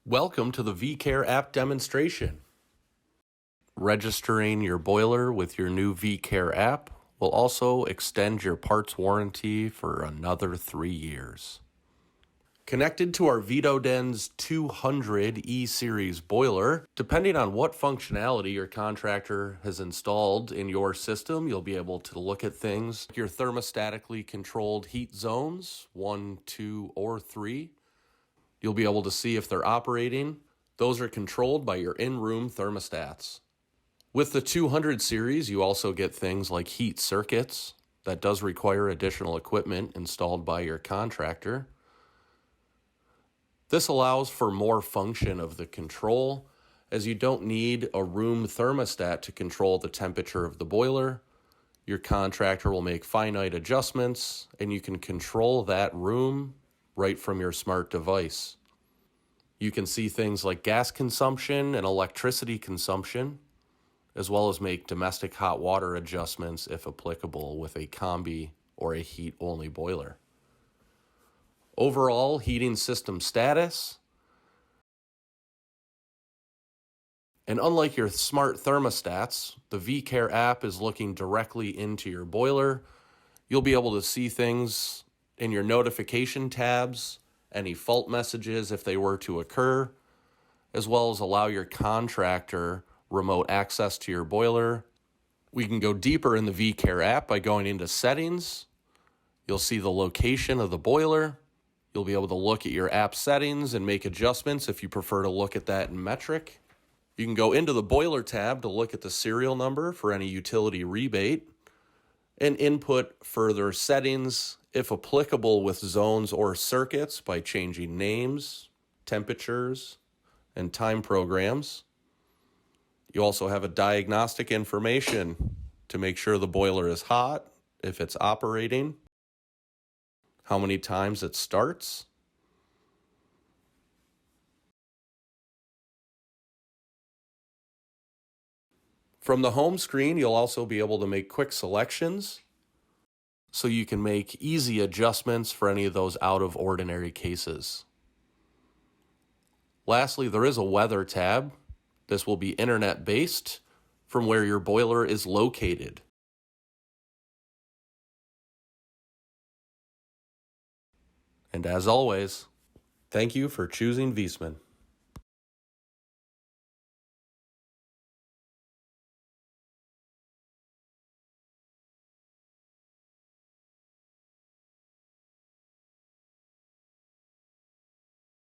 Welcome to the ViCare app demonstration. Registering your boiler with your new ViCare app will also extend your parts warranty for another 3 years. Connected to our Vitoden's 200 E-Series boiler, depending on what functionality your contractor has installed in your system, you'll be able to look at things like your thermostatically controlled heat zones, 1, 2, or 3. You'll be able to see if they're operating. Those are controlled by your in-room thermostats. With the 200 series, you also get things like heat circuits. That does require additional equipment installed by your contractor. This allows for more function of the control, as you don't need a room thermostat to control the temperature of the boiler. Your contractor will make finite adjustments, and you can control that room right from your smart device. You can see things like gas consumption and electricity consumption, as well as make domestic hot water adjustments if applicable with a combi or a heat-only boiler. Overall heating system status. And unlike your smart thermostats, the ViCare app is looking directly into your boiler. You'll be able to see things in your notification tabs, any fault messages if they were to occur, as well as allow your contractor remote access to your boiler. We can go deeper in the ViCare app by going into settings. You'll see the location of the boiler. You'll be able to look at your app settings and make adjustments if you prefer to look at that in metric. You can go into the boiler tab to look at the serial number for any utility rebate and input further settings, if applicable, with zones or circuits by changing names, temperatures, and time programs. You also have a diagnostic information to make sure the boiler is hot, if it's operating, how many times it starts. From the home screen, you'll also be able to make quick selections, so you can make easy adjustments for any of those out-of-ordinary cases. Lastly, there is a weather tab. This will be internet-based from where your boiler is located. And as always, thank you for choosing Viessmann.